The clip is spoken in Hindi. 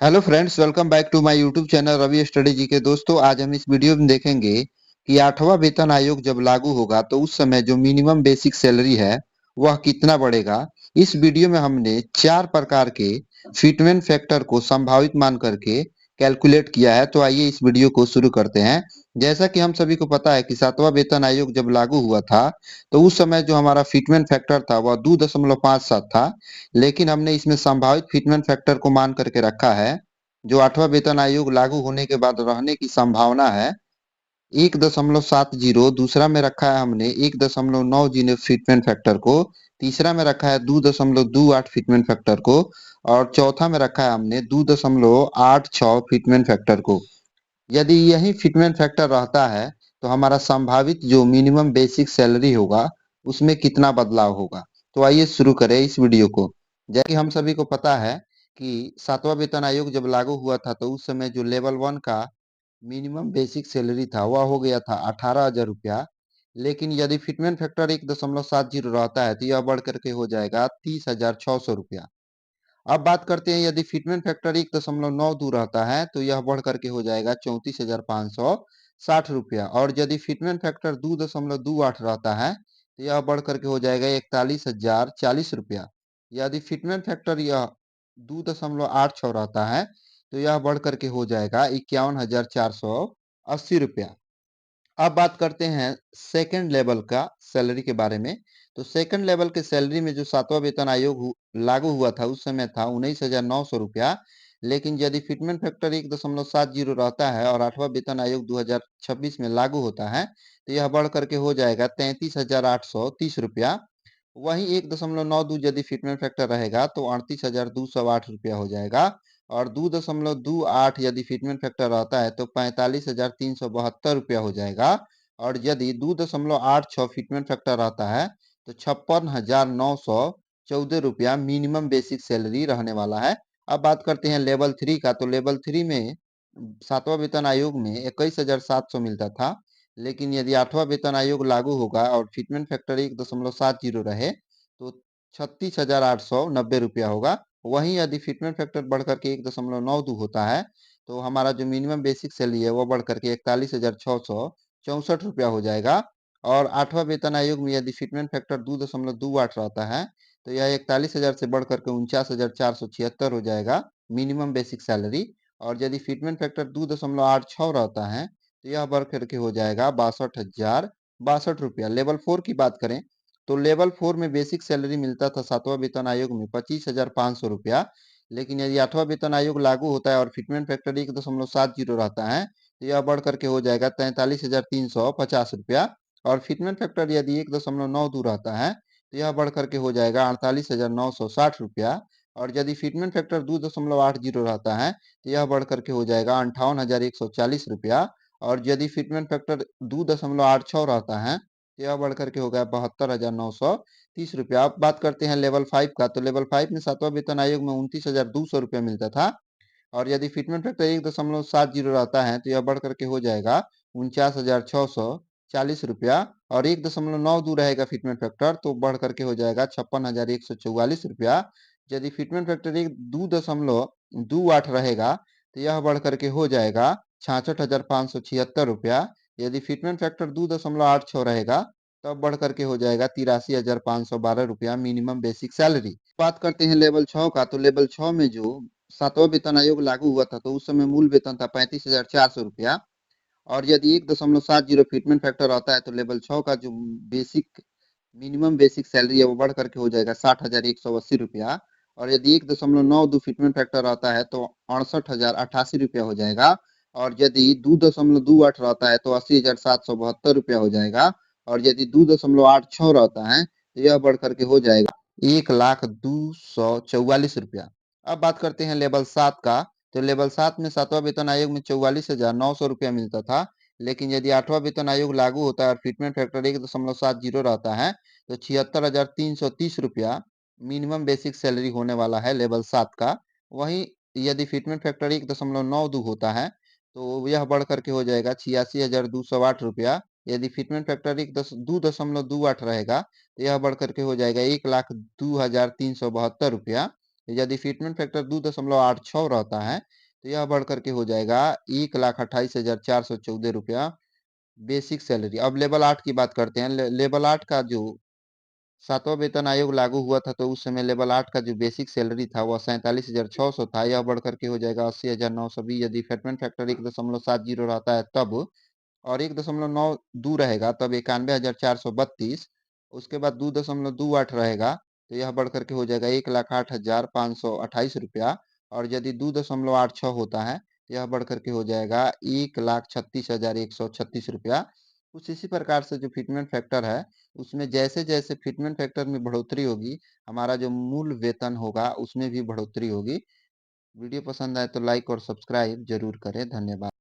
Hello friends, welcome back to my YouTube channel Ravi study G K. दोस्तों, आज हम इस वीडियो में देखेंगे कि आठवां वेतन आयोग जब लागू होगा तो उस समय जो मिनिमम बेसिक सैलरी है वह कितना बढ़ेगा। इस वीडियो में हमने चार प्रकार के फिटमेंट फैक्टर को संभावित मान करके कैलकुलेट किया है। तो आइए इस वीडियो को शुरू करते हैं। जैसा कि हम सभी को पता है कि सातवां वेतन आयोग जब लागू हुआ था तो उस समय जो हमारा फिटमेंट फैक्टर था वह 2.57 था। लेकिन हमने इसमें संभावित फिटमेंट फैक्टर को मान करके रखा है जो आठवां वेतन आयोग लागू होने के बाद रहने की संभावना है 1.70। दूसरा में रखा है हमने 1.90 फिटमेंट फैक्टर को। तीसरा में रखा है 2.28 फिटमेंट फैक्टर को। और चौथा में रखा है हमने 2.86 फिटमेंट फैक्टर को। यदि यही फिटमेंट फैक्टर रहता है तो हमारा संभावित जो मिनिमम बेसिक सैलरी होगा उसमें कितना बदलाव होगा। तो आइए शुरू करें इस वीडियो को। जैसे कि हम सभी को पता है कि सातवां वेतन आयोग जब लागू हुआ था तो उस समय जो लेवल 1 का मिनिमम बेसिक सैलरी था वह हो गया था 18,000 रुपया। लेकिन यदि फिटमेंट फैक्टर 1.70 रहता है तो यह बढ़ करके हो जाएगा 30,600 रुपया। अब बात करते हैं यदि फिटमेंट फैक्टर 1.92 रहता है तो यह बढ़ करके हो जाएगा 34,560 रुपया। और यदि फिटमेंट फैक्टर 2.28 रहता है तो यह बढ़ करके हो जाएगा 41,040 रुपया। यदि फिटमेंट फैक्टर यह 2.86 रहता है तो यह बढ़ करके हो जाएगा 51,480 रुपया। अब बात करते हैं सेकंड लेवल का सैलरी के बारे में। तो सेकंड लेवल के सैलरी में जो सातवां वेतन आयोग लागू हुआ था उस समय था 19,900 रुपया। लेकिन यदि फिटमेंट फैक्टर 1.70 रहता है और आठवां वेतन आयोग 2026 में लागू होता है तो यह बढ़ करके हो जाएगा 33,830 रुपया। वहीं 1.92 यदि फिटमेंट फैक्टर रहेगा तो 38,208 रुपया हो जाएगा। और 2.28 यदि फिटमेंट फैक्टर रहता है तो 45,372 रुपया हो जाएगा। और यदि 2.86 फिटमेंट फैक्टर रहता है तो 56,914 रुपया मिनिमम बेसिक सैलरी रहने वाला है। अब बात करते हैं लेवल 3 का। तो लेवल 3 में सातवां वेतन आयोग में 21,700 मिलता था। लेकिन यदि आठवां वेतन आयोग लागू होगा और फिटमेंट फैक्टर 1.70 रहे तो 36,890 रुपया होगा। वहीं यदि फिटमेंट फैक्टर बढ़ करके 1.92 होता है तो हमारा जो मिनिमम बेसिक सैलरी है वो बढ़ करके 41,664 रुपया हो जाएगा। और आठवां वेतन आयोग में यदि फिटमेंट फैक्टर 2.28 रहता है तो यह 41,000 से बढ़ करके 49,476 हो जाएगा मिनिमम बेसिक सैलरी। और यदि फिटमेंट फैक्टर 2.86 रहता है तो यह बढ़ करके हो जाएगा 62,062 रुपया। लेवल 4 की बात करें तो लेवल 4 में बेसिक सैलरी मिलता था सातवां वेतन आयोग में 25,500 रुपया। लेकिन यदि आठवां वेतन आयोग लागू होता है और फिटमेंट फैक्टर 1.70 रहता है तो यह बढ़ करके हो जाएगा 43,350 रुपया। और फिटमेंट फैक्टर यदि 1.92 रहता है तो यह बढ़ करके हो जाएगा 48,960 रुपया। और यदि फिटमेंट फैक्टर 2.80 रहता है तो यह बढ़ करके हो जाएगा 58,140 रुपया। और यदि फिटमेंट फैक्टर 2.86 रहता है तो यह बढ़ करके हो गया 72,930 रुपया। अब बात करते हैं लेवल 5 का। तो लेवल 5 में सातवां वेतन आयोग में 29,200 रुपया मिलता था। और यदि फिटमेंट फैक्टर 1.70 रहता है तो यह बढ़ करके हो जाएगा 49,640 रुपया। और 1.92 रहेगा फिटमेंट फैक्टर तो बढ़ करके हो जाएगा 56,144 रुपया। यदि फिटमेंट फैक्टर 2.28 रहेगा तो यह बढ़ करके हो जाएगा 66,576 रुपया। यदि फिटमेंट फैक्टर 2.86 रहेगा तब बढ़ करके हो जाएगा 83,512 रुपया मिनिमम बेसिक सैलरी। बात करते हैं लेवल 6 का। तो लेवल 6 में जो सातवां वेतन आयोग लागू हुआ था तो उस समय मूल वेतन था 35,400 रुपया। और यदि 1.70 फिटमेंट फैक्टर आता है तो लेवल 6 का जो बेसिक मिनिमम बेसिक सैलरी है वो बढ़ करके हो जाएगा 60,180 रुपया। और यदि 1.92 फिटमेंट फैक्टर आता है तो 68,088 रुपया हो जाएगा। और यदि 2.28 रहता है तो 80,772 रुपया हो जाएगा। और यदि 2.86 रहता है तो यह बढ़ करके हो जाएगा 1,02,44 रुपया। अब बात करते हैं लेवल 7 का। तो लेवल 7 में सातवां वेतन आयोग में 44,900 रुपया मिलता था। लेकिन यदि आठवां वेतन आयोग लागू होता है और फिटमेंट फैक्टर 1.70 रहता है तो 76,330 रुपया मिनिमम बेसिक सैलरी होने वाला है लेवल 7 का। वहीं यदि फिटमेंट फैक्टर 1.92 होता है तो यह बढ़ करके हो जाएगा 86,208 रुपया। यदि फिटमेंट फैक्टर 2.28 रहेगा तो यह बढ़ करके हो जाएगा 1,02,372 रुपया। यदि फिटमेंट फैक्टर 2.86 रहता है, तो यह बढ़ कर के हो जाएगा 1,28,414 रुपया बेसिक सैलरी। अब लेवल 8 की बात करते हैं। लेवल 8 का जो 7वां वेतन आयोग लागू हुआ था, तो उस समय लेवल 8 का जो बेसिक सैलरी था वह 47,600 था। यह बढ़ कर के हो जाएगा 80,920 यदि फिटमेंट फैक्टर 1.70 रहता है तब, और 1.92 रहेगा तब 91,432। उसके बाद 2.28 रहेगा तो यह बढ़ कर के हो जाएगा 1,08,528 रुपया। और यदि 2.86 होता है तो यह बढ़ कर के हो जाएगा 1,36,136 रुपया। कुछ इसी प्रकार से जो फिटमेंट फैक्टर है, उसमें जैसे-जैसे फिटमेंट फैक्टर में बढ़ोतरी होगी, हमारा जो मूल वेतन होगा उसमें भी बढ़ोतरी होगी। वीडियो पसंद आए तो लाइक और सब्सक्राइब ज़रूर करें। धन्यवाद।